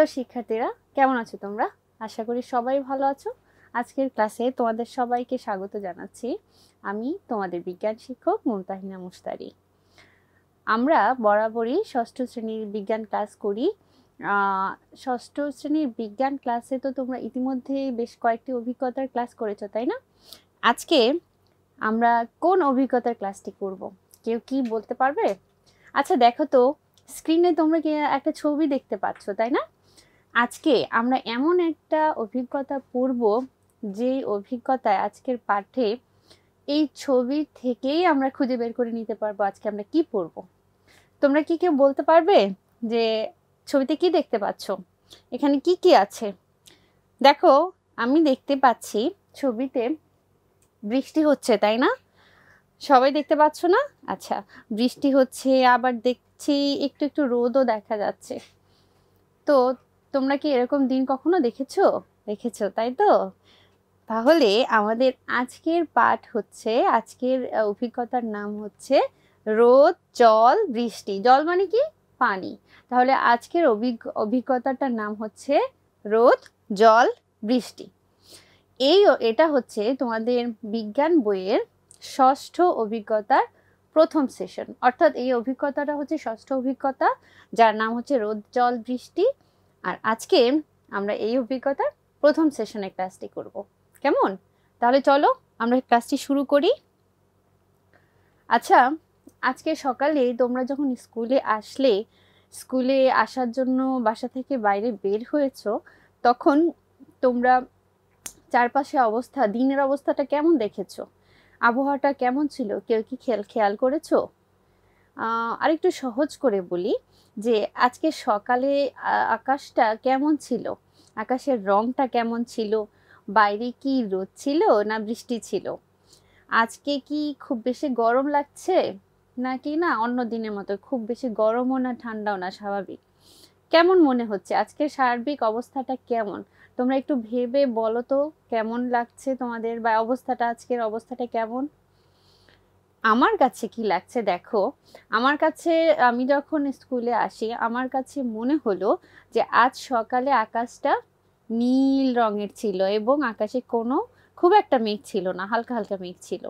প্রিয় শিক্ষার্থীরা, কেমন আছো তোমরা? আশা করি সবাই ভালো আছো। আজকের ক্লাসে তোমাদের সবাইকে স্বাগত জানাচ্ছি। আমি তোমাদের বিজ্ঞান শিক্ষক মুমতাহিনা মুশতারি। আমরা বরাবরই ষষ্ঠ শ্রেণীর বিজ্ঞান ক্লাস করি। ষষ্ঠ শ্রেণীর বিজ্ঞান ক্লাসে তো তোমরা ইতিমধ্যে বেশ কয়েকটি অভিজ্ঞতার ক্লাস করেছো, তাই না? আজকে আমরা কোন অভিজ্ঞতার ক্লাসটি করব? কেউ কি বলতে পারবে? আচ্ছা দেখো তো, স্ক্রিনে তোমরা কি একটা ছবি দেখতে পাচ্ছ, তাই না? আজকে আমরা এমন একটা অভিজ্ঞতা পড়ব, যে অভিজ্ঞতায় আজকের পাঠে এই ছবি থেকেই আমরা খুঁজে বের করে নিতে পারবো আজকে আমরা কি পড়ব। তোমরা কি কেউ বলতে পারবে যে ছবিতে কি দেখতে পাচ্ছ? এখানে কি কি আছে? দেখো, আমি দেখতে পাচ্ছি ছবিতে বৃষ্টি হচ্ছে, তাই না? সবাই দেখতে পাচ্ছ না? আচ্ছা, বৃষ্টি হচ্ছে, আবার দেখছি একটু একটু রোদও দেখা যাচ্ছে। তো তোমরা কি এরকম দিন কখনো দেখেছো, তাই তো? তাহলে আমাদের আজকের পাঠ হচ্ছে, আজকের অভিজ্ঞতার নাম হচ্ছে রোদ, জল, বৃষ্টি। জল মানে কি? পানি। তাহলে আজকের অভিজ্ঞতাটার নাম হচ্ছে রোদ, জল, বৃষ্টি। এটা হচ্ছে তোমাদের বিজ্ঞান বইয়ের ষষ্ঠ অভিজ্ঞতার প্রথম সেশন, অর্থাৎ এই অভিজ্ঞতাটা হচ্ছে ষষ্ঠ অভিজ্ঞতা, যার নাম হচ্ছে রোদ, জল, বৃষ্টি। আর আজকে আমরা এই অভিজ্ঞতার প্রথম সেশনে ক্লাসটি করব। কেমন? তাহলে চলো আমরা ক্লাসটি শুরু করি। আচ্ছা, আজকে সকালে তোমরা যখন স্কুলে আসার জন্য বাসা থেকে বাইরে বের হয়েছো, তখন তোমরা চারপাশে দিনের অবস্থাটা কেমন দেখেছো? আবহাওয়াটা কেমন ছিল? কেউ কি খেয়াল করেছো? আরেকটু সহজ করে বলি যে আজকে সকালে আকাশটা কেমন ছিল, আকাশের রংটা কেমন ছিল, বাইরে কি রোদ ছিল না বৃষ্টি ছিল, আজকে কি খুব বেশি গরম লাগছে নাকি না অন্য দিনের মতো খুব বেশি গরমও না ঠান্ডাও না, স্বাভাবিক? কেমন মনে হচ্ছে আজকের সার্বিক অবস্থাটা কেমন? তোমরা একটু ভেবে বলো তো, কেমন লাগছে তোমাদের, বা আজকের অবস্থাটা কেমন? আমার কাছে কি লাগছে দেখো, আমার কাছে আমি যখন স্কুলে আসি আমার কাছে মনে হলো যে আজ সকালে আকাশটা নীল রঙের ছিল এবং আকাশে কোনো খুব একটা মেঘ ছিল না, হালকা হালকা মেঘ ছিল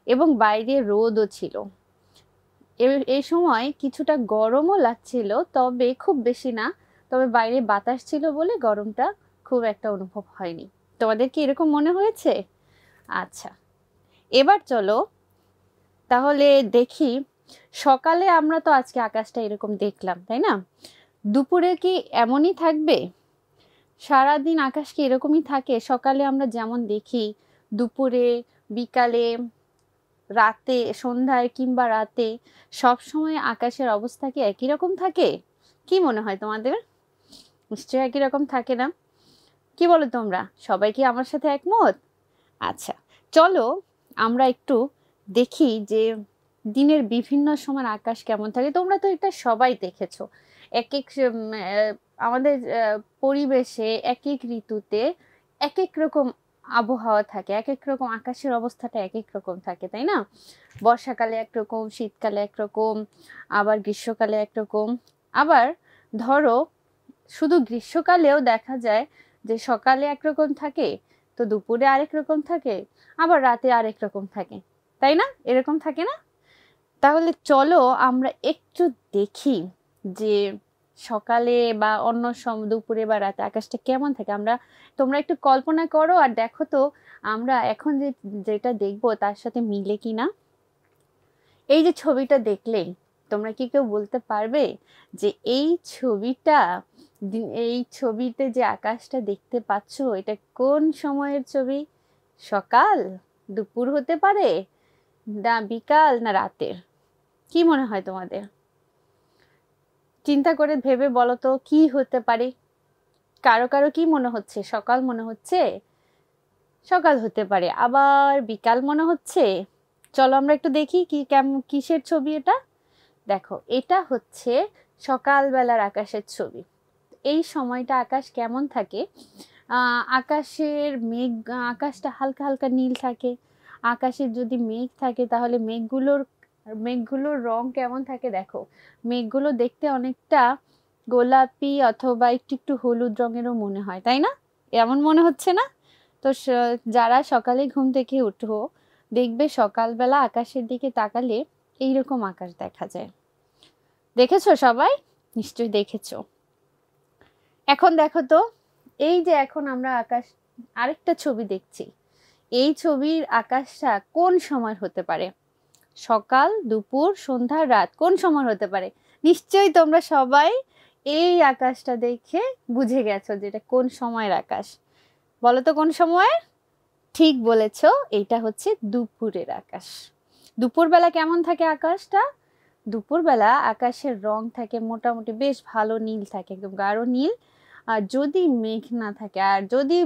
এবং বাইরে রোদও ছিল। এই সময় কিছুটা গরমও লাগছিল, তবে খুব বেশি না, তবে বাইরে বাতাস ছিল বলে গরমটা খুব একটা অনুভব হয়নি। তোমাদের কি এরকম মনে হয়েছে? আচ্ছা, এবার চলো তাহলে দেখি, সকালে আমরা তো আজকে আকাশটা এরকম দেখলাম, তাই না? দুপুরে কি এমনই থাকবে? সারাদিন আকাশ কি এরকমই থাকে? সকালে আমরা যেমন দেখি, দুপুরে, বিকালে, রাতে, সন্ধ্যায় কিংবা রাতে সব সময় আকাশের অবস্থা কি একই রকম থাকে? কি মনে হয় তোমাদের? নিশ্চয়ই একই রকম থাকে না? কি বলো তোমরা, সবাই কি আমার সাথে একমত? আচ্ছা, চলো আমরা একটু দেখি যে দিনের বিভিন্ন সময় আকাশ কেমন থাকে। তোমরা তো এটা সবাই দেখেছো, এক এক আমাদের পরিবেশে এক এক ঋতুতে এক এক রকম আবহাওয়া থাকে, এক এক রকম আকাশের অবস্থাটা এক এক রকম থাকে, তাই না? বর্ষাকালে একরকম, শীতকালে একরকম, আবার গ্রীষ্মকালে একরকম। আবার ধরো শুধু গ্রীষ্মকালেও দেখা যায় যে সকালে একরকম থাকে, তো দুপুরে আরেক রকম থাকে, আবার রাতে আরেক রকম থাকে, তাই না? এরকম থাকে না? তাহলে চলো আমরা একটু দেখি যে সকালে বা অন্য দুপুরে বা রাতে আকাশটা কেমন থাকে। তোমরা একটু কল্পনা করো আর দেখো তো আমরা এখন যেটা দেখবো তার সাথে মিলে কিনা। এই যে ছবিটা দেখলে, তোমরা কি কেউ বলতে পারবে যে এই ছবিতে যে আকাশটা দেখতে পাচ্ছ এটা কোন সময়ের ছবি? সকাল, দুপুর হতে পারে, না বিকাল, না রাতের? কি মনে হয় তোমাদের? চিন্তা করে ভেবে বলো তো কি হতে পারে। কারো কারো কি মনে হচ্ছে? সকাল মনে হচ্ছে? সকাল হতে পারে, আবার বিকাল মনে হচ্ছে। চলো আমরা একটু দেখি কিসের ছবি এটা। দেখো, এটা হচ্ছে সকালবেলার আকাশের ছবি। এই সময়টা আকাশ কেমন থাকে? আকাশটা হালকা হালকা নীল থাকে। আকাশে যদি মেঘ থাকে তাহলে মেঘগুলোর রং কেমন থাকে? দেখো, মেঘগুলো দেখতে অনেকটা গোলাপি অথবা একটু একটু হলুদ রঙেরও মনে হয়, তাই না? এমন মনে হচ্ছে না? তো যারা সকালে ঘুম থেকে উঠো দেখবে সকালবেলা আকাশের দিকে তাকালে এইরকম আকাশ দেখা যায়। দেখেছো সবাই? নিশ্চয়ই দেখেছো। এখন দেখো তো, এই যে এখন আমরা আকাশ আরেকটা ছবি দেখছি, এই ছবির আকাশটা কোন সময় হতে পারে? সকাল, দুপুর, সন্ধ্যা, রাত, কোন সময় হতে পারে? নিশ্চয়ই তোমরা সবাই এই আকাশটা দেখে বুঝে গেছো যে এটা কোন সময়ের আকাশ। বলো তো কোন সময়? ঠিক বলেছো, এইটা হচ্ছে দুপুরের আকাশ। দুপুরবেলা কেমন থাকে আকাশটা? দুপুরবেলা আকাশের রং থাকে মোটামুটি বেশ ভালো নীল থাকে, একদম গাঢ় নীল। আর যদি মেঘ না থাকে, আর যদি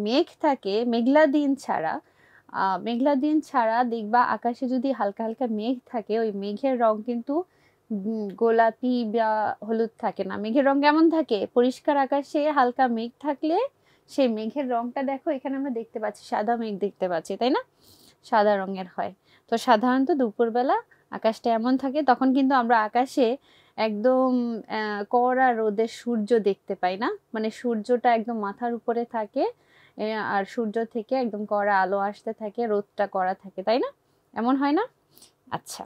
মেঘ থাকে মেঘলা দিন ছাড়া দেখবা আকাশে যদি হালকা হালকা মেঘ থাকে, ওই মেঘের রং কিন্তু গোলাপি বা হলুদ থাকে না। মেঘের রং কেমন থাকে? পরিষ্কার আকাশে হালকা মেঘ থাকলে সেই মেঘের রংটা দেখো, এখানে আমরা দেখতে পাচ্ছি সাদা মেঘ দেখতে পাচ্ছি, তাই না? সাদা রঙের হয়। তো সাধারণত দুপুরবেলা আকাশটা এমন থাকে, তখন কিন্তু আমরা আকাশে একদম কড়া রোদের সূর্য দেখতে পাই না, মানে সূর্যটা একদম মাথার উপরে থাকে, আর সূর্য থেকে একদম কড়া আলো আসতে থাকে, রোদটা কড়া থাকে, তাই না? এমন হয় না? আচ্ছা,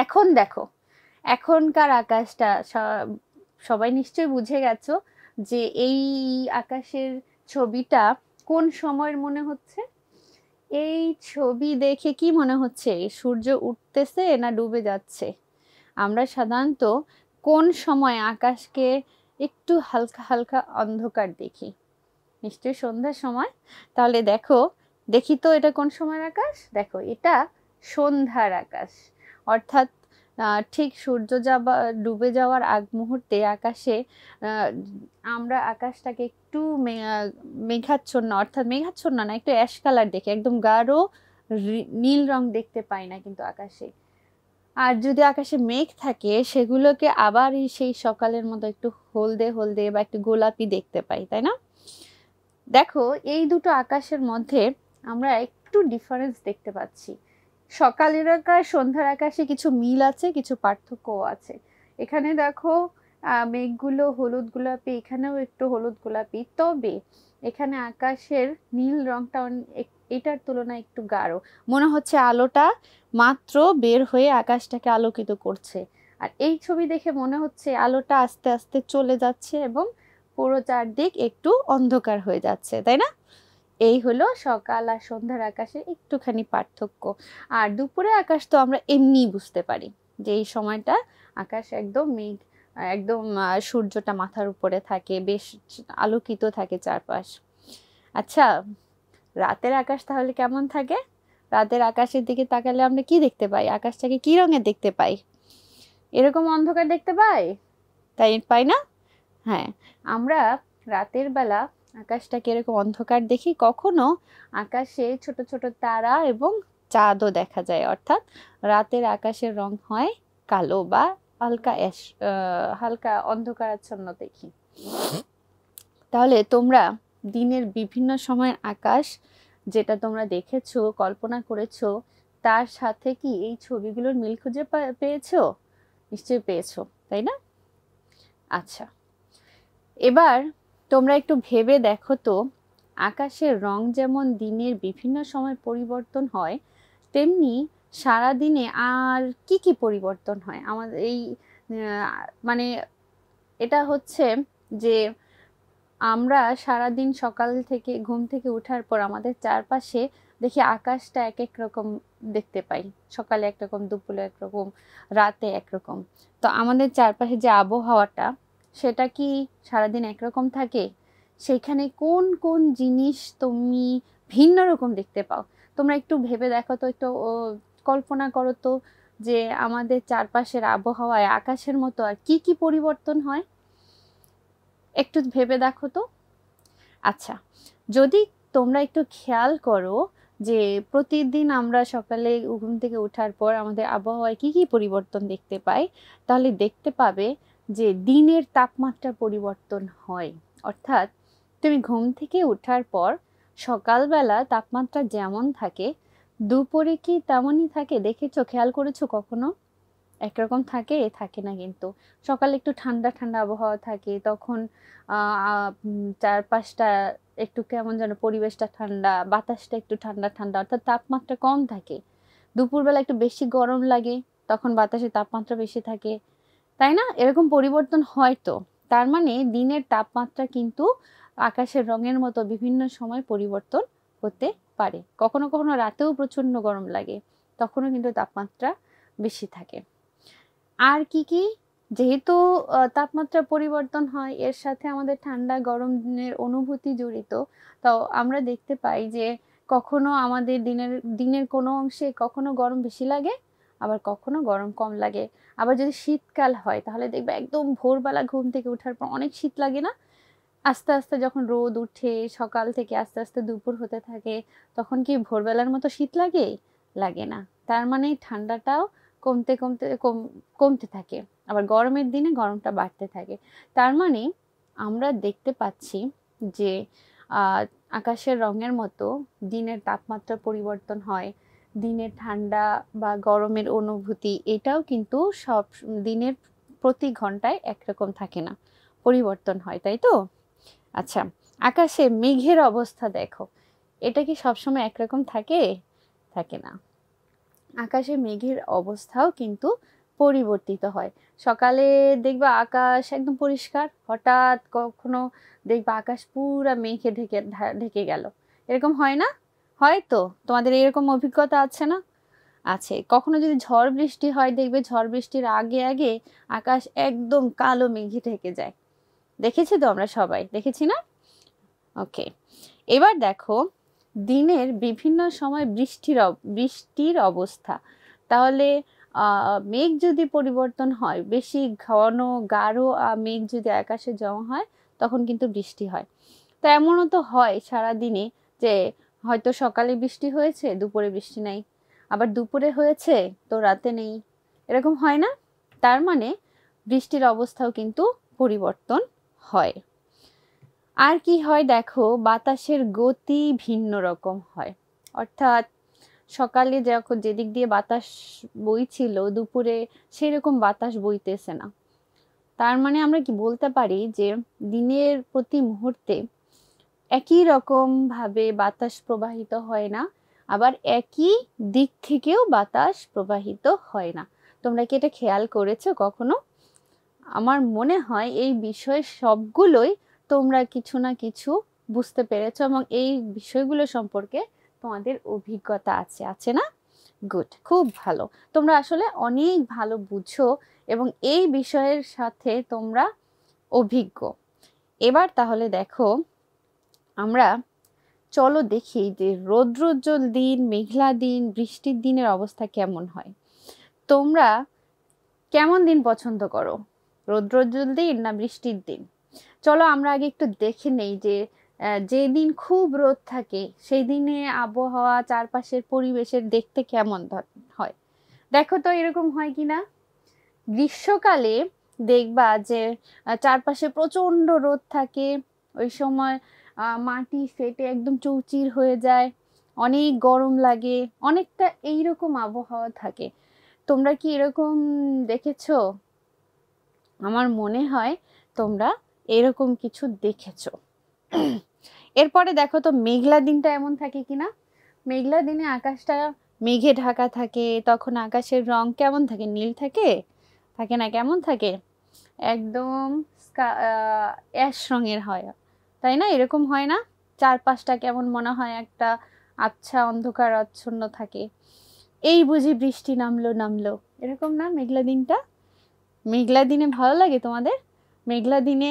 এখন দেখো এখনকার আকাশটা সবাই নিশ্চয়ই বুঝে গেছো যে এই আকাশের ছবিটা কোন সময়ের মনে হচ্ছে? এই ছবি দেখে কি মনে হচ্ছে? সূর্য উঠতেছে না ডুবে যাচ্ছে? আমরা সাধারণত কোন সময় আকাশকে একটু হালকা হালকা অন্ধকার দেখি? নিশ্চয়ই সন্ধ্যার সময়। তাহলে দেখো, দেখি তো এটা কোন সময়ের আকাশ? দেখো, এটা সন্ধ্যার আকাশ। অর্থাৎ ঠিক সূর্য ডুবে যাওয়ার আগ মুহূর্তে আকাশে আমরা আকাশটাকে একটু মেঘাচ্ছন্ন, অর্থাৎ মেঘাচ্ছন্ন না, একটু অ্যাশ কালার দেখে, একদম গাঢ় নীল রং দেখতে পাই না কিন্তু আকাশে। আর যদি আকাশে মেঘ থাকে সেগুলোকে আবার সেই সকালের মতো একটু হলদে হলদে বা একটু গোলাপি দেখতে পাই, তাই না? দেখো, এই দুটো আকাশের মধ্যে আমরা একটু ডিফারেন্স দেখতে পাচ্ছি। সকালের আকাশ সন্ধ্যার আকাশে কিছু মিল আছে, কিছু পার্থক্যও আছে। এখানে দেখো মেঘগুলো হলুদ গোলাপি, এখানেও একটু হলুদ গোলাপি, তবে এখানে আকাশের নীল রংটা এটার তুলনায় একটু গাঢ় মনে হচ্ছে। আলোটা মাত্র বের হয়ে আকাশটাকে আলোকিত করছে, আর এই ছবি দেখে মনে হচ্ছে আলোটা আস্তে আস্তে চলে যাচ্ছে এবং পুরো চারদিক একটু অন্ধকার হয়ে যাচ্ছে, তাই না? এই হলো সকাল আর সন্ধ্যার আকাশে একটুখানি পার্থক্য। আর দুপুরে আকাশ তো আমরা এমনি বুঝতে পারি যে এই সময়টা আকাশ একদম মেঘ, একদম সূর্যটা মাথার উপরে থাকে, বেশ আলোকিত থাকে চারপাশ। আচ্ছা, রাতের আকাশ তাহলে কেমন থাকে? রাতের আকাশের দিকে তাকালে আমরা কি দেখতে পাই? আকাশটাকে কি রঙের দেখতে পাই? এরকম অন্ধকার দেখতে পাই, তাই পাই না? হ্যাঁ, আমরা রাতের বেলা আকাশটাকে এরকম অন্ধকার দেখি, কখনো আকাশে ছোট ছোট তারা এবং চাঁদও দেখা যায়, অর্থাৎ রাতের আকাশের রং হয় কালো বা হালকা হালকা অন্ধকারাচ্ছন্ন দেখি। তাহলে তোমরা দিনের বিভিন্ন সময়ের আকাশ যেটা তোমরা দেখেছো, কল্পনা করেছো, তার সাথে কি এই ছবিগুলোর মিল খুঁজে পেয়েছো? নিশ্চয়ই পেয়েছো, তাই না? আচ্ছা, এবার তোমরা একটু ভেবে দেখো তো, আকাশের রং যেমন দিনের বিভিন্ন সময় পরিবর্তন হয়, তেমনি সারা দিনে আর কি কি পরিবর্তন হয় আমাদের এই মানে এটা হচ্ছে যে আমরা সারা দিন সকাল থেকে ঘুম থেকে ওঠার পর আমাদের চারপাশে দেখি আকাশটা এক এক রকম দেখতে পাই। সকালে একরকম, দুপুরে একরকম, রাতে একরকম। তো আমাদের চারপাশে যে আবহাওয়াটা, সেটা কি সারাদিন একরকম থাকে? সেখানে কোন কোন জিনিস তুমি ভিন্ন রকম দেখতে পাও? তোমরা একটু ভেবে দেখো তো, একটু কল্পনা করো তো যে আমাদের চারপাশের আবহাওয়ায় আকাশের মতো আর কি কি পরিবর্তন হয়, একটু ভেবে দেখো তো। আচ্ছা, যদি তোমরা একটু খেয়াল করো যে প্রতিদিন আমরা সকালে ঘুম থেকে ওঠার পর আমাদের আবহাওয়ায় কি কি পরিবর্তন দেখতে পাই, তাহলে দেখতে পাবে যে দিনের তাপমাত্রা পরিবর্তন হয়। অর্থাৎ তুমি ঘুম থেকে ওঠার পর সকালবেলা তাপমাত্রা যেমন থাকে, দুপুরে কি তেমনই থাকে? দেখেছো, খেয়াল করেছো কখনো? একরকম থাকে থাকে না কিন্তু। সকালে একটু ঠান্ডা ঠান্ডা আবহাওয়া থাকে, তখন চারপাশটা একটু কেমন যেন, পরিবেশটা ঠান্ডা, বাতাসটা একটু ঠান্ডা ঠান্ডা, অর্থাৎ তাপমাত্রা কম থাকে। দুপুরবেলা একটু বেশি গরম লাগে, তখন বাতাসে তাপমাত্রা বেশি থাকে, তাই না? এরকম পরিবর্তন হয় তো। তার মানে দিনের তাপমাত্রা কিন্তু আকাশের রঙের মতো বিভিন্ন সময় পরিবর্তন হতে পারে। কখনো কখনো রাতেও প্রচন্ড গরম লাগে, তখনও কিন্তু তাপমাত্রা বেশি থাকে। আর কি কি, যেহেতু তাপমাত্রা পরিবর্তন হয়, এর সাথে আমাদের ঠান্ডা গরমের অনুভূতি জড়িত। তো আমরা দেখতে পাই যে কখনো আমাদের দিনের কোনো অংশে কখনো গরম বেশি লাগে, আবার কখনো গরম কম লাগে। আবার যদি শীতকাল হয় তাহলে দেখবে একদম ভোরবেলা ঘুম থেকে ওঠার পর অনেক শীত লাগে না? আস্তে আস্তে যখন রোদ উঠে, সকাল থেকে আস্তে আস্তে দুপুর হতে থাকে, তখন কি ভোরবেলার মতো শীত লাগে? লাগে না। তার মানে ঠান্ডাটাও কমতে কমতে কমতে থাকে, আবার গরমের দিনে গরমটা বাড়তে থাকে। তার মানে আমরা দেখতে পাচ্ছি যে আহ, আকাশের রঙের মতো দিনের তাপমাত্রা পরিবর্তন হয়, দিনের ঠান্ডা বা গরমের অনুভূতি এটাও কিন্তু সব দিনের প্রতি ঘন্টায় একরকম থাকে না, পরিবর্তন হয়, তাই তো? আচ্ছা, আকাশে মেঘের অবস্থা দেখো, এটা কি সবসময় একরকম থাকে? থাকে না। আকাশে মেঘের অবস্থাও কিন্তু পরিবর্তিত হয়। সকালে দেখবা আকাশ একদম পরিষ্কার, হঠাৎ কখনো দেখবা আকাশ পুরা মেঘে ঢেকে গেল। এরকম হয় না? হয় তো? তোমাদের এরকম অভিজ্ঞতা আছে না? আছে। কখনো যদি ঝড় বৃষ্টি হয়, দেখবে ঝড় বৃষ্টির আগে আগে আকাশ একদম কালো মেঘে ঢেকে যায়। দেখেছি তো, আমরা সবাই দেখেছি না? ওকে, এবার দেখো দিনের বিভিন্ন সময় বৃষ্টির অবস্থা। তাহলে মেঘ যদি পরিবর্তন হয়, বেশি ঘন গাঢ় মেঘ যদি আকাশে জমা হয়, তখন কিন্তু বৃষ্টি হয়। তো এমনও তো হয় সারাদিনে যে হয়তো সকালে বৃষ্টি হয়েছে, দুপুরে বৃষ্টি নেই, আবার দুপুরে হয়েছে তো রাতে নেই, এরকম হয় না? তার মানে বৃষ্টির অবস্থাও কিন্তু পরিবর্তন হয়। আর কি হয় দেখো, বাতাসের গতি ভিন্ন রকম হয়। অর্থাৎ সকালে যখন যেদিক দিয়ে বাতাস বইছিল, দুপুরে সেরকম বাতাস বইতেছে না। তার মানে আমরা কি বলতে পারি যে দিনের প্রতি মুহূর্তে একই রকম ভাবে বাতাস প্রবাহিত হয় না, আবার একই দিক থেকেও বাতাস প্রবাহিত হয় না। তোমরা কি এটা খেয়াল করেছো কখনো? আমার মনে হয় এই বিষয় সবগুলোই তোমরা কিছু না কিছু বুঝতে পেরেছো, এবং এই বিষয়গুলো সম্পর্কে তোমাদের অভিজ্ঞতা আছে, আছে না? গুড, খুব ভালো। তোমরা আসলে অনেক ভালো বুঝো এবং এই বিষয়ের সাথে তোমরা অভিজ্ঞ। এবার তাহলে দেখো, আমরা চলো দেখি যে রৌদ্রোজ্জ্বল দিন, মেঘলা দিন, বৃষ্টির দিনের অবস্থা কেমন হয়। তোমরা কেমন দিন পছন্দ করো, রৌদ্রোজ্জ্বল দিন না বৃষ্টির দিন? চলো আমরা আগে একটু দেখে নেই যে যে দিন খুব রোদ থাকে সেই দিনে আবহাওয়া, চারপাশের পরিবেশের দেখতে কেমন হয়। দেখো তো এরকম হয় কিনা। গ্রীষ্মকালে দেখবা যে চারপাশে প্রচন্ড রোদ থাকে, ওই সময় মাটি ফেটে একদম চৌচির হয়ে যায়, অনেক গরম লাগে, অনেকটা এইরকম আবহাওয়া থাকে। তোমরা কি এরকম দেখেছো? আমার মনে হয় তোমরা এরকম কিছু দেখেছো। এরপরে দেখো তো মেঘলা দিনটা এমন থাকে কিনা। মেঘলা দিনে আকাশটা মেঘে ঢাকা থাকে, তখন আকাশের রং কেমন থাকে? নীল থাকে? থাকে না, কেমন থাকে? একদম অ্যাশ রঙের হয়, তাই না? এরকম হয় না? চারপাশটা কেমন মনে হয় একটা আবছা অন্ধকার আচ্ছন্ন থাকে, এই বুঝি বৃষ্টি নামলো নামলো, এরকম না মেঘলা দিনটা? মেঘলা দিনে ভালো লাগে তোমাদের? মেঘলা দিনে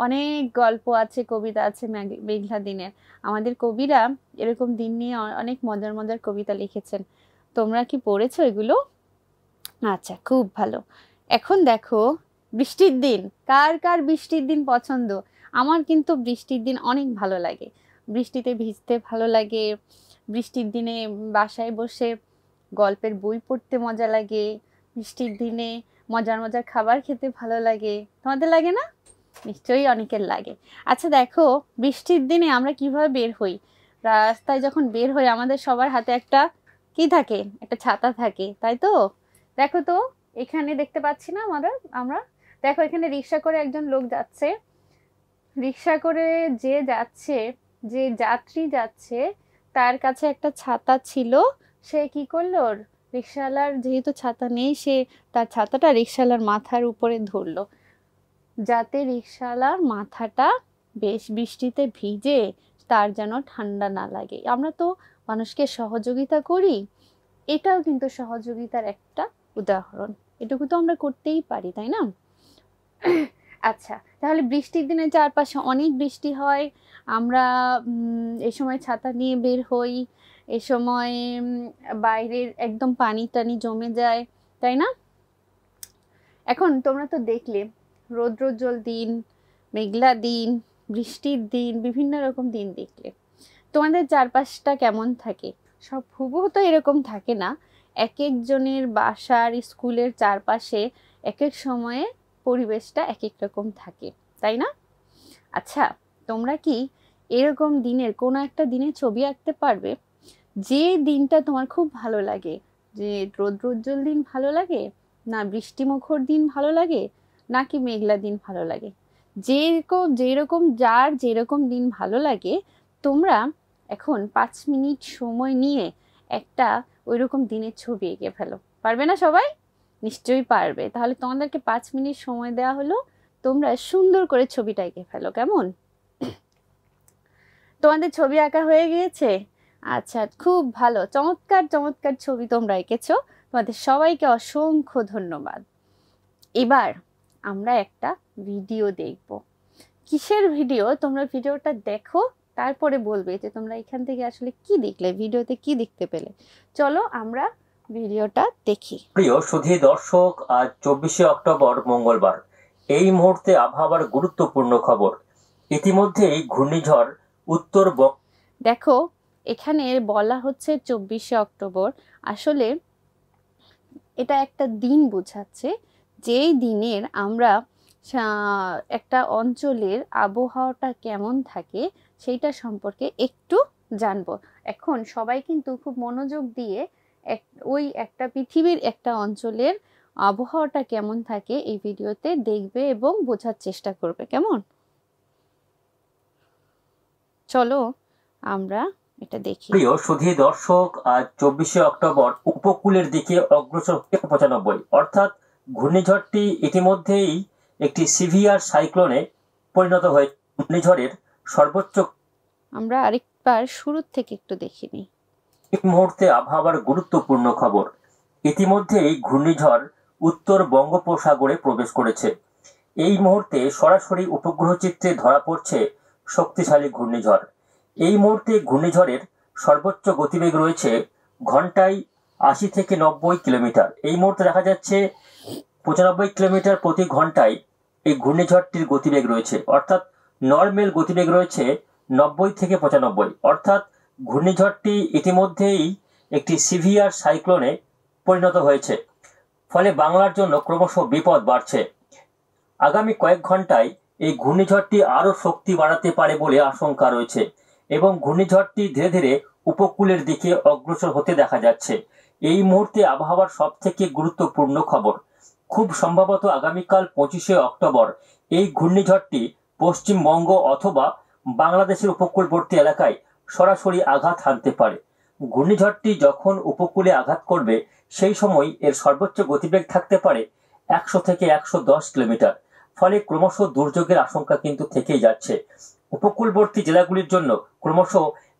অনেক গল্প আছে, কবিতা আছে মেঘলা দিনের। আমাদের কবিরা এরকম দিন নিয়ে অনেক মজার মজার কবিতা লিখেছেন। তোমরা কি পড়েছো এগুলো? আচ্ছা, খুব ভালো। এখন দেখো বৃষ্টির দিন, কার কার বৃষ্টির দিন পছন্দ? আমার কিন্তু বৃষ্টির দিন অনেক ভালো লাগে। বৃষ্টিতে ভিজতে ভালো লাগে, বৃষ্টির দিনে বাসায় বসে গল্পের বই পড়তে মজা লাগে, বৃষ্টির দিনে মজার মজার খাবার খেতে ভালো লাগে। তোমাদের লাগে না? নিশ্চয়ই অনেকের লাগে। আচ্ছা দেখো, বৃষ্টির দিনে আমরা কিভাবে বের হই? রাস্তায় যখন বের হই আমাদের সবার হাতে একটা কি থাকে? একটা ছাতা থাকে, তাই তো? দেখো তো এখানে দেখতে পাচ্ছি না আমরা দেখো এখানে রিক্সা করে একজন লোক যাচ্ছে, রিক্সা করে যে যাচ্ছে, যে যাত্রী যাচ্ছে তার কাছে একটা ছাতা ছিল। সে কি করলো, রিক্সাওয়ালার যেহেতু ছাতা নেই, সে তার ছাতাটা রিক্সাওয়ালার মাথার উপরে ধরলো, যাতে রিক্সাওয়ালার মাথাটা বেশ বৃষ্টিতে ভিজে তার যেন ঠান্ডা না লাগে। আমরা তো মানুষকে সহযোগিতা করি, এটাও কিন্তু সহযোগিতার একটা উদাহরণ। এটুকু তো আমরা করতেই পারি, তাই না? আচ্ছা, তাহলে বৃষ্টির দিনে চারপাশে অনেক বৃষ্টি হয়, আমরা এই সময় ছাতা নিয়ে বের হই, এ সময় বাইরের একদম পানি টানি জমে যায়, তাই না? এখন তোমরা তো দেখলে রৌদ্রোজ্জ্বল দিন, মেঘলা দিন, বৃষ্টির দিন, বিভিন্ন রকম দিন দেখলে তোমাদের চারপাশটা কেমন থাকে? সব হুবহু তো এরকম থাকে না, এক একজনের বাসার স্কুলের চারপাশে এক এক সময়ে পরিবেশটা এক এক রকম থাকে, তাই না? আচ্ছা, তোমরা কি এরকম দিনের কোনো একটা দিনে ছবি আঁকতে পারবে, যে দিনটা তোমার খুব ভালো লাগে? যে রৌদ্রোজ্জ্বল দিন ভালো লাগে, না বৃষ্টিমুখর দিন ভালো লাগে, নাকি মেঘলা দিন ভালো লাগে? যেরকম যার যেরকম দিন ভালো লাগে, তোমরা এখন 5 মিনিট সময় নিয়ে একটা ওইরকম দিনের ছবি এঁকে ফেলো। পারবে না সবাই? নিশ্চয়ই পারবে। তাহলে তোমাদেরকে 5 মিনিট সময় দেওয়া হলো, তোমরা সুন্দর করে ছবিটা এঁকে ফেলো, কেমন? তোমাদের ছবি আঁকা হয়ে গিয়েছে? আচ্ছা, খুব ভালো, চমৎকার চমৎকার ছবি তোমরা এঁকেছো। তোমাদের সবাইকে অসংখ্য ধন্যবাদ। এবার আমরা একটা ভিডিও দেখব। কিসের ভিডিও? তোমরা ভিডিওটা দেখো, তারপরে বলবে যে তোমরা এখান থেকে আসলে কি দেখলে, ভিডিওতে কি দেখতে পেলে। চলো আমরা ভিডিওটা দেখি। প্রিয় সুধী দর্শক, আজ 24শে অক্টোবর মঙ্গলবার। এই মুহূর্তে আবহাওয়ার গুরুত্বপূর্ণ খবর। ইতিমধ্যেই ঘূর্ণিঝড় উত্তর দেখো এখানে বলা হচ্ছে 24শে অক্টোবর, আসলে এটা একটা দিন বোঝাচ্ছে, যেই দিনের আমরা একটা অঞ্চলের আবহাওয়াটা কেমন থাকে সেইটা সম্পর্কে একটু জানবো। এখন সবাই কিন্তু খুব মনোযোগ দিয়ে ওই একটা পৃথিবীর একটা অঞ্চলের আবহাওয়াটা কেমন থাকে এই ভিডিওতে দেখবে এবং বোঝার চেষ্টা করবে, কেমন? চলো আমরা এটা দেখি। প্রিয় সুধী দর্শক, আজ 24শে অক্টোবর উপকূলের দিকে অগ্রসর 95, অর্থাৎ ঘূর্ণিঝড়টি ইতিমধ্যেই একটি সিভিয়ার সাইক্লোনে পরিণত হয়ে ঘূর্ণিঝড়ের সর্বোচ্চ। আমরা আরেকবার শুরুর থেকে একটু দেখে নিই। এই মুহূর্তে আবহাওয়ার গুরুত্বপূর্ণ খবর। ইতিমধ্যেই ঘূর্ণিঝড় উত্তর বঙ্গোপসাগরে প্রবেশ করেছে। এই মুহূর্তে সরাসরি উপগ্রহ চিত্রে ধরা পড়ছে শক্তিশালী ঘূর্ণিঝড়। এই মুহূর্তে ঘূর্ণিঝড়ের সর্বোচ্চ গতিবেগ রয়েছে ঘন্টায় 80 থেকে 90 কিলোমিটার। এই মুহূর্তে দেখা যাচ্ছে 95 কিলোমিটার প্রতি ঘন্টায় এই ঘূর্ণিঝড়টির গতিবেগ রয়েছে, অর্থাৎ নর্মাল গতিবেগ রয়েছে 90 থেকে 95। অর্থাৎ ঘূর্ণিঝড়টি ইতিমধ্যেই একটি সিভিয়ার সাইক্লোনে পরিণত হয়েছে। ফলে বাংলার জন্য ক্রমশ বিপদ বাড়ছে। আগামী কয়েক ঘন্টায় এই ঘূর্ণিঝড়টি আরো শক্তি বাড়াতে পারে বলে আশঙ্কা রয়েছে এবং ঘূর্ণিঝড়টি ধীরে ধীরে উপকূলের দিকে অগ্রসর হতে দেখা যাচ্ছে। এই মুহূর্তে আবহাওয়ার সব থেকে গুরুত্বপূর্ণ খবর, খুব সম্ভবত আগামীকাল 25শে অক্টোবর এই ঘূর্ণিঝড়টি পশ্চিমবঙ্গ অথবা বাংলাদেশের উপকূলবর্তী এলাকায় সরাসরি আঘাত হানতে পারে। ঘূর্ণিঝড়টি যখন উপকূলে আঘাত করবে সেই সময় এর সর্বোচ্চ গতিবেগ থাকতে পারে 100 থেকে 110 কিলোমিটার। ফলে ক্রমশ দুর্যোগের আশঙ্কা কিন্তু থেকেই যাচ্ছে। উপকূলবর্তী জেলাগুলির জন্য ক্রমশ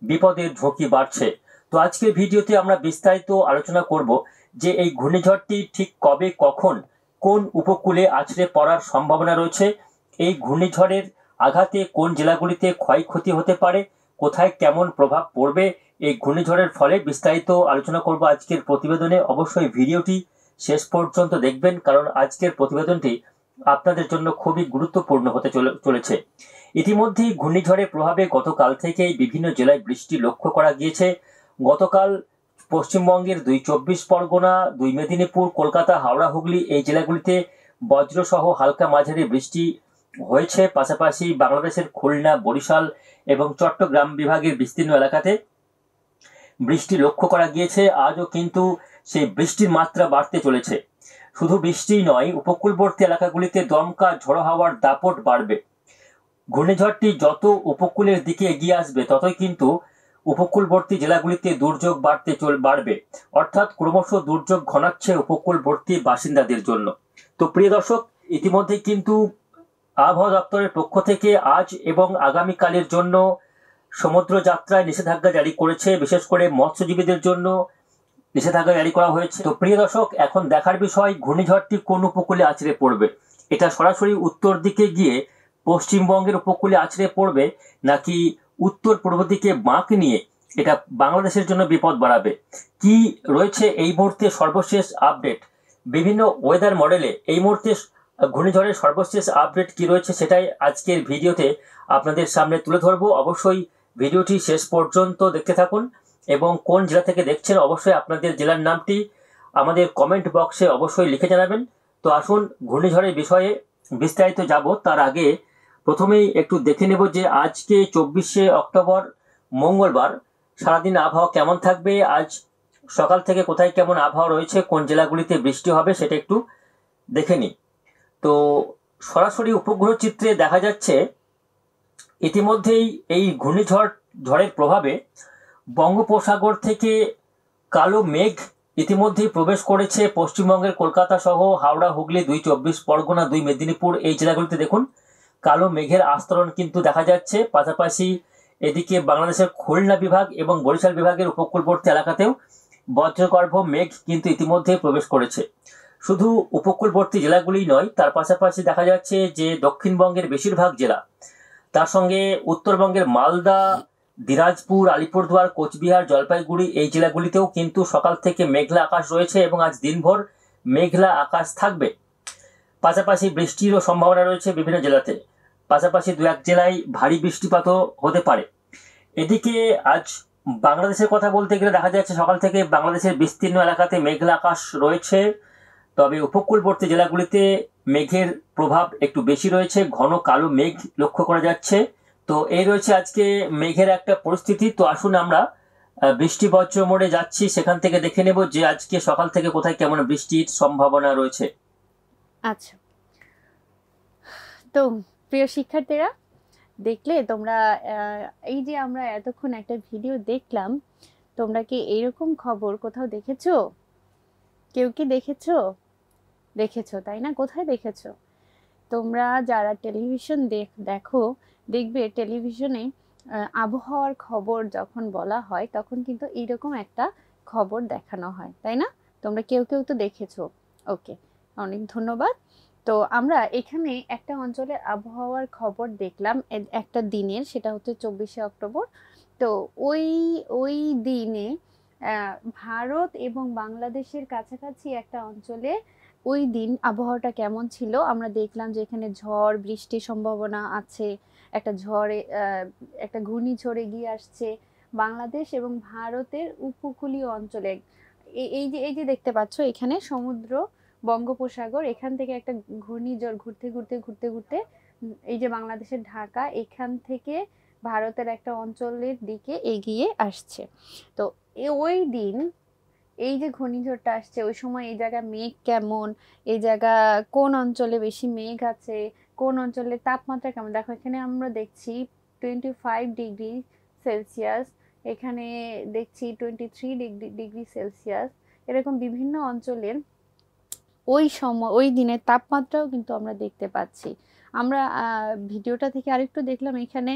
বিপদের ঝুঁকি বাড়ছে। তো আজকের ভিডিওতে আমরা বিস্তারিত আলোচনা করব যে এই ঘূর্ণিঝড়টি ঠিক কবে, কখন, কোন উপকূলে আছড়ে পড়ার সম্ভাবনা রয়েছে, এই ঘূর্ণিঝড়ের আঘাতে কোন জেলাগুলিতে ক্ষয়ক্ষতি হতে পারে, কোথায় কেমন প্রভাব পড়বে এই ঘূর্ণিঝড়ের ফলে, বিস্তারিত আলোচনা করব আজকের প্রতিবেদনে। অবশ্যই ভিডিওটি শেষ পর্যন্ত দেখবেন, কারণ আজকের প্রতিবেদনটি আপনাদের জন্য খুবই গুরুত্বপূর্ণ হতে চলেছে। ইতিমধ্যেই ঘূর্ণিঝড়ের প্রভাবে গতকাল থেকেই বিভিন্ন জেলায় বৃষ্টি লক্ষ্য করা গিয়েছে। গতকাল পশ্চিমবঙ্গের 2 24 পরগনা, 2 মেদিনীপুর, কলকাতা, হাওড়া, হুগলি এই জেলাগুলিতে বজ্রসহ হালকা মাঝারি বৃষ্টি হয়েছে। পাশাপাশি বাংলাদেশের খুলনা, বরিশাল এবং চট্টগ্রাম বিভাগের বিস্তীর্ণ এলাকাতে বৃষ্টি লক্ষ্য করা গিয়েছে। আজও কিন্তু সেই বৃষ্টির মাত্রা বাড়তে চলেছে। শুধু বৃষ্টিই নয়, উপকূলবর্তী এলাকাগুলিতে দমকা ঝড়ো হাওয়ার দাপট বাড়বে। ঘূর্ণিঝড়টি যত উপকূলের দিকে এগিয়ে আসবে ততই কিন্তু উপকূলবর্তী জেলাগুলিতে দুর্যোগ বাড়বে, অর্থাৎ ক্রমশ দুর্যোগ ঘনাচ্ছে উপকূলবর্তী বাসিন্দাদের জন্য। তো প্রিয় দর্শক, ইতিমধ্যে কিন্তু আবহাওয়া দপ্তরের পক্ষ থেকে আজ এবং আগামীকালের জন্য সমুদ্র যাত্রায় নিষেধাজ্ঞা জারি করেছে। বিশেষ করে মৎস্যজীবীদের জন্য নিষেধাজ্ঞা জারি করা হয়েছে। তো প্রিয় দর্শক, এখন দেখার বিষয় ঘূর্ণিঝড়টি কোন উপকূলে আছড়ে পড়বে। এটা সরাসরি উত্তর দিকে গিয়ে পশ্চিমবঙ্গের উপকূলে আছড়ে পড়বে, নাকি উত্তর পূর্ব দিকে বাঁক নিয়ে এটা বাংলাদেশের জন্য বিপদ বাড়াবে। কি রয়েছে এই মুহূর্তে সর্বশেষ আপডেট, বিভিন্ন ওয়েদার মডেলে এই মুহূর্তে ঘূর্ণিঝড়ের সর্বশেষ আপডেট কি রয়েছে সেটাই আজকের ভিডিওতে আপনাদের সামনে তুলে ধরবো। অবশ্যই ভিডিওটি শেষ পর্যন্ত দেখতে থাকুন এবং কোন জেলা থেকে দেখছেন অবশ্যই আপনাদের জেলার নামটি আমাদের কমেন্ট বক্সে অবশ্যই লিখে জানাবেন। তো আসুন ঘূর্ণিঝড়ের বিষয়ে বিস্তারিত যাব। তার আগে প্রথমেই একটু দেখে নেব যে আজকে 24শে অক্টোবর মঙ্গলবার সারাদিন আবহাওয়া কেমন থাকবে, আজ সকাল থেকে কোথায় কেমন আবহাওয়া রয়েছে, কোন জেলাগুলিতে বৃষ্টি হবে সেটা একটু দেখে নিই। তো সরাসরি উপগ্রহ চিত্রে দেখা যাচ্ছে ইতিমধ্যেই এই ঝড়ের প্রভাবে বঙ্গোপসাগর থেকে কালো মেঘ ইতিমধ্যেই প্রবেশ করেছে পশ্চিমবঙ্গের কলকাতা সহ হাওড়া, হুগলি, 2 চব্বিশ পরগনা, 2 মেদিনীপুর এই জেলাগুলিতে দেখুন কালো মেঘের আস্তরণ কিন্তু দেখা যাচ্ছে। পাশাপাশি এদিকে বাংলাদেশের খুলনা বিভাগ এবং বরিশাল বিভাগের উপকূলবর্তী এলাকাতেও বজ্রগর্ভ মেঘ কিন্তু ইতিমধ্যে প্রবেশ করেছে। শুধু উপকূলবর্তী জেলাগুলি নয়, তার পাশাপাশি দেখা যাচ্ছে যে দক্ষিণবঙ্গের বেশিরভাগ জেলা, তার সঙ্গে উত্তরবঙ্গের মালদা, দিনাজপুর, আলিপুরদুয়ার, কোচবিহার, জলপাইগুড়ি এই জেলাগুলিতেও কিন্তু সকাল থেকে মেঘলা আকাশ রয়েছে এবং আজ দিনভর মেঘলা আকাশ থাকবে। পাশাপাশি বৃষ্টিরও সম্ভাবনা রয়েছে বিভিন্ন জেলাতে, পাশাপাশি 2-1 জেলায় ভারী বৃষ্টিপাতও হতে পারে। এদিকে আজ বাংলাদেশের কথা বলতে গেলে দেখা যাচ্ছে সকাল থেকে বাংলাদেশের বিস্তীর্ণ এলাকাতে মেঘলা আকাশ রয়েছে, তবে উপকূলবর্তী জেলাগুলিতে মেঘের প্রভাব একটু বেশি রয়েছে, ঘন কালো মেঘ লক্ষ্য করা যাচ্ছে। তো এই রয়েছে আজকে মেঘের একটা পরিস্থিতি। তো আসুন আমরা বৃষ্টি বজ্র মোড়ে যাচ্ছি, সেখান থেকে দেখে নেব যে আজকে সকাল থেকে কোথায় কেমন বৃষ্টির সম্ভাবনা রয়েছে। আচ্ছা, তো প্রিয় শিক্ষার্থীরা, দেখলে তোমরা এই যে আমরা এতক্ষণ একটা ভিডিও দেখলাম, তোমরা কি এইরকম খবর কোথাও দেখেছো? কেউ কি দেখেছো তাই না? কোথায় দেখেছো? তোমরা যারা টেলিভিশন দেখো, দেখবে টেলিভিশনে আবহাওয়ার খবর যখন বলা হয় তখন কিন্তু এইরকম একটা খবর দেখানো হয়, তাই না? তোমরা কেউ কেউ তো দেখেছো। ওকে, অনেক ধন্যবাদ। তো আমরা এখানে একটা অঞ্চলের আবহাওয়ার খবর দেখলাম একটা দিনের, সেটা হচ্ছে 24শে অক্টোবর। তো ওই ওই দিনে ভারত এবং বাংলাদেশের কাছাকাছি একটা অঞ্চলে ওই দিন আবহাওয়াটা কেমন ছিল আমরা দেখলাম যে এখানে ঝড় বৃষ্টির সম্ভাবনা আছে, একটা ঘূর্ণিঝড় এগিয়ে আসছে বাংলাদেশ এবং ভারতের উপকূলীয় অঞ্চলে। এই যে দেখতে পাচ্ছ এখানে সমুদ্র বঙ্গোপসাগর, এখান থেকে একটা ঘূর্ণিঝড় ঘুরতে ঘুরতে ঘুরতে ঘুরতে এই যে বাংলাদেশের ঢাকা, এখান থেকে ভারতের একটা অঞ্চলের দিকে এগিয়ে আসছে। তো ওই দিন এই যে ঘূর্ণিঝড়টা আসছে ওই সময় এই জায়গা মেঘ কেমন, এই জায়গা কোন অঞ্চলে বেশি মেঘ আছে, কোন অঞ্চলের তাপমাত্রা কেমন, দেখো এখানে আমরা দেখছি 25 ডিগ্রি সেলসিয়াস, এখানে দেখছি 23 ডিগ্রি সেলসিয়াস। এরকম বিভিন্ন অঞ্চলের ওই সময় ওই দিনের তাপমাত্রাও কিন্তু আমরা দেখতে পাচ্ছি। আমরা ভিডিওটা থেকে আরেকটু দেখলাম এখানে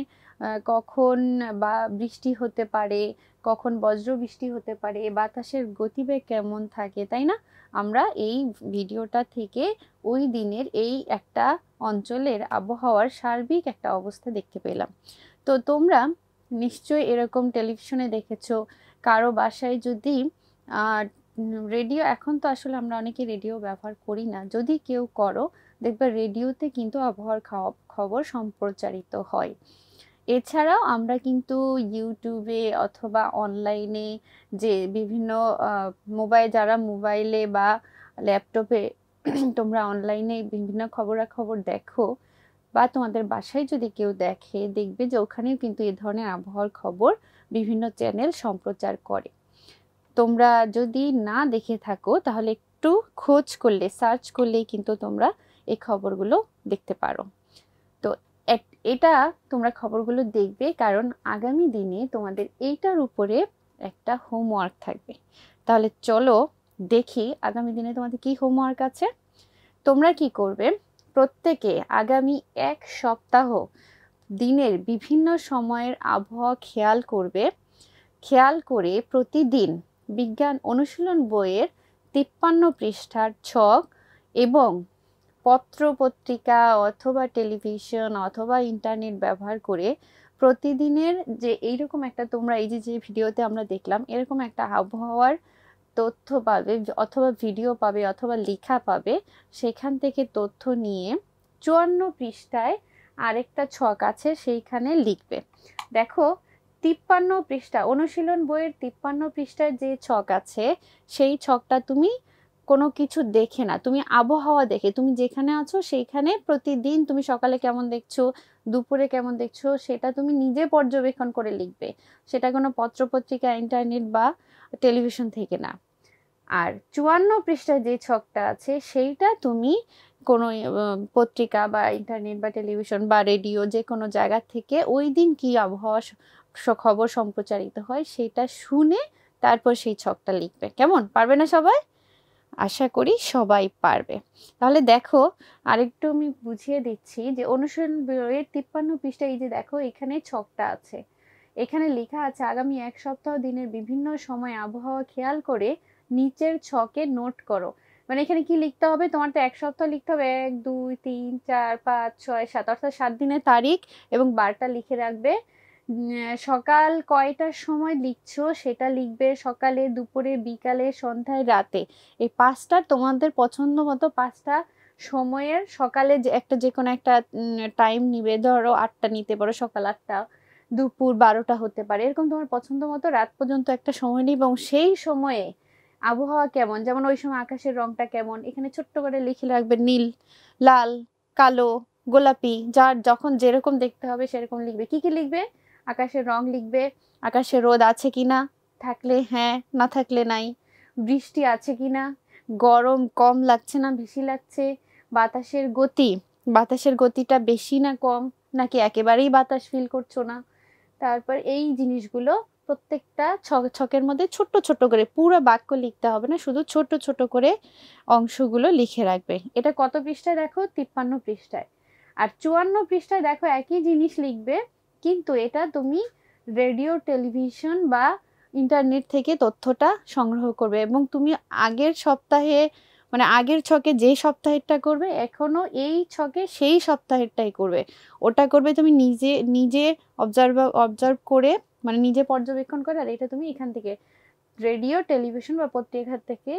কখন বা বৃষ্টি হতে পারে, কখন বজ্র বৃষ্টি হতে পারে, বাতাসের গতিবেগ কেমন থাকে, তাই না? আমরা এই ভিডিওটা থেকে ওই দিনের এই একটা অঞ্চলের আবহাওয়ার সার্বিক একটা অবস্থা দেখতে পেলাম। তো তোমরা নিশ্চয়ই এরকম টেলিভিশনে দেখেছো। কারো বাসায় যদি রেডিও, এখন তো আসলে আমরা অনেকে রেডিও ব্যবহার করি না, যদি কেউ করো দেখবে রেডিওতে কিন্তু আবহাওয়ার খবর সম্প্রচারিত হয়। এছাড়াও আমরা কিন্তু ইউটিউবে অথবা অনলাইনে যে বিভিন্ন যারা মোবাইলে বা ল্যাপটপে তোমরা অনলাইনে বিভিন্ন খবরাখবর দেখো বা তোমাদের বাসায় যদি কেউ দেখবে যে ওখানেও কিন্তু এই ধরনের আবহাওয়ার খবর বিভিন্ন চ্যানেল সম্প্রচার করে। তোমরা যদি না দেখে থাকো তাহলে একটু খোঁজ করলে, সার্চ করলেই কিন্তু তোমরা এই খবরগুলো দেখতে পারো। তো এটা তোমরা খবরগুলো দেখবে, কারণ আগামী দিনে তোমাদের এইটার উপরে একটা হোমওয়ার্ক থাকবে। তাহলে চলো দেখি আগামী দিনে তোমাদের কি হোমওয়ার্ক আছে। তোমরা কি করবে, প্রত্যেকে আগামী 1 সপ্তাহ দিনের বিভিন্ন সময়ের আবহাওয়া খেয়াল করবে। খেয়াল করে প্রতিদিন বিজ্ঞান অনুশীলন বইয়ের 53 পৃষ্ঠার ছক এবং পত্র পত্রিকা অথবা টেলিভিশন অথবা ইন্টারনেট ব্যবহার করে প্রতিদিনের যে এইরকম একটা, তোমরা এই যে ভিডিওতে আমরা দেখলাম এরকম একটা আবহাওয়ার তথ্য পাবে, অথবা ভিডিও পাবে অথবা লেখা পাবে, সেখান থেকে তথ্য নিয়ে 54 পৃষ্ঠায় আরেকটা ছক আছে, সেইখানে লিখবে। দেখো 53 পৃষ্ঠা অনুশীলন বইয়ের 53 পৃষ্ঠায় যে ছক আছে, সেই ছকটা তুমি কোনো কিছু দেখে না, তুমি আবহাওয়া দেখে, তুমি যেখানে আছো সেইখানে প্রতিদিন তুমি সকালে কেমন দেখছো, দুপুরে কেমন দেখছো, সেটা তুমি নিজে পর্যবেক্ষণ করে লিখবে। সেটা কোনো পত্রপত্রিকা, ইন্টারনেট বা টেলিভিশন থেকে না। আর 54 পৃষ্ঠায় যে ছকটা আছে সেইটা তুমি কোনো পত্রিকা বা ইন্টারনেট বা টেলিভিশন বা রেডিও যে কোনো জায়গা থেকে ওই দিন কি আবহাওয়া খবর সম্প্রচারিত হয় সেটা শুনে তারপর সেই ছকটা লিখবে। কেমন? পারবে না সবাই? আশা করি সবাই পারবে। তাহলে দেখো আরেকটু আমি বুঝিয়ে দিচ্ছি যে অনুশীলন বইয়ের 53 পৃষ্ঠায় এই যে দেখো এখানে ছকটা আছে, এখানে লেখা আছে আগামী 1 সপ্তাহ দিনের বিভিন্ন সময় আবহাওয়া খেয়াল করে নিচের ছকে নোট করো। মানে এখানে কি লিখতে হবে, তোমার তো 1 সপ্তাহ লিখতে হবে, 1 2 3 4 5 6 7, অর্থাৎ 7 দিনের তারিখ এবং বারটা লিখে রাখবে। সকাল কয়টার সময় লিখছো সেটা লিখবে, সকালে, দুপুরে, বিকালে, সন্ধ্যায়, রাতে। এই 5টা তোমাদের পছন্দ মতো 5টা সময়ের, সকালে যে একটা যে কোনো একটা টাইম নিবে, ধরো 8টা নিতে পারো, সকাল 8টা, দুপুর 12টা হতে পারে, এরকম তোমার পছন্দ মতো রাত পর্যন্ত একটা সময় নিবে এবং সেই সময়ে আবহাওয়া কেমন, যেমন ওই সময় আকাশের রংটা কেমন এখানে ছোট্ট করে লিখে রাখবে, নীল, লাল, কালো, গোলাপি, যার যখন যেরকম দেখতে হবে সেরকম লিখবে। কি কি লিখবে? আকাশের রং লিখবে, আকাশে রোদ আছে কিনা, থাকলে হ্যাঁ, না থাকলে নাই, বৃষ্টি আছে কিনা, গরম কম লাগছে না বেশি লাগছে, বাতাসের গতি, বাতাসের গতিটা বেশি না কম, নাকি একেবারেই বাতাস ফিল করছো না। তারপর এই জিনিসগুলো প্রত্যেকটা ছকের মধ্যে ছোট্ট ছোট্ট করে, পুরো বাক্য লিখতে হবে না, শুধু ছোট ছোট করে অংশগুলো লিখে রাখবে। এটা কত পৃষ্ঠায় দেখো? 53 পৃষ্ঠায়। আর 54 পৃষ্ঠায় দেখো একই জিনিস লিখবে, কিন্তু এটা তুমি রেডিও, টেলিভিশন বা ইন্টারনেট থেকে তথ্যটা সংগ্রহ করবে এবং তুমি আগের সপ্তাহে, মানে আগের ছকে যে সপ্তাহেরটা করবে এখনো এই ছকে সেই সপ্তাহেরটাই করবে। ওটা করবে তুমি নিজে নিজে অবজার্ভ করে, মানে নিজে পর্যবেক্ষণ করে, আর এটা তুমি এখান থেকে রেডিও, টেলিভিশন বা পত্রিকা থেকে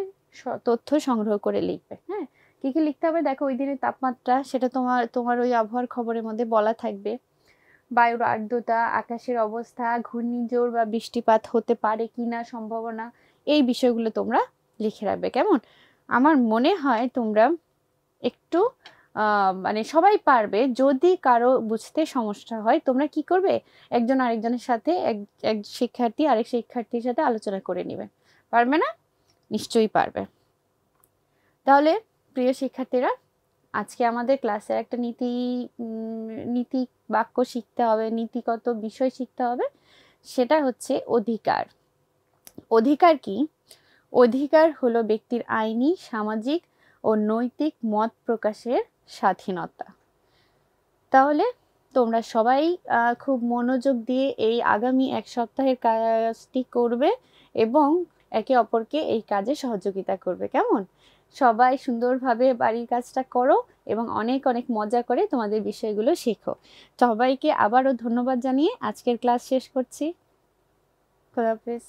তথ্য সংগ্রহ করে লিখবে। হ্যাঁ, কি কি লিখতে হবে দেখো, ওই দিনের তাপমাত্রা সেটা তোমার ওই আবহাওয়ার খবরের মধ্যে বলা থাকবে, বায়ুর আর্দ্রতা, আকাশের অবস্থা, ঘূর্ণিঝড় বা বৃষ্টিপাত হতে পারে কিনা সম্ভাবনা, এই বিষয়গুলো তোমরা লিখে রাখবে। কেমন? আমার মনে হয় তোমরা একটু মানে সবাই পারবে। যদি কারো বুঝতে সমস্যা হয় তোমরা কি করবে, একজন আরেকজনের সাথে, এক শিক্ষার্থী আরেক শিক্ষার্থীর সাথে আলোচনা করে নেবে। পারবে না? নিশ্চয়ই পারবে। তাহলে প্রিয় শিক্ষার্থীরা, আজকে আমাদের ক্লাসে একটা নীতি বাক্য শিখতে হবে, নীতিগত বিষয় শিখতে হবে। সেটা হচ্ছে অধিকার। অধিকার কি? অধিকার হলো ব্যক্তির আইনি, সামাজিক ও নৈতিক মত প্রকাশের স্বাধীনতা। তাহলে তোমরা সবাই খুব মনোযোগ দিয়ে এই আগামী 1 সপ্তাহের কাজটি করবে এবং একে অপরকে এই কাজে সহযোগিতা করবে। কেমন? সবাই সুন্দরভাবে বাড়ির কাজটা করো এবং অনেক অনেক মজা করে তোমাদের বিষয়গুলো শেখো। সবাইকে আবারও ধন্যবাদ জানিয়ে আজকের ক্লাস শেষ করছি। খোদা হাফেজ।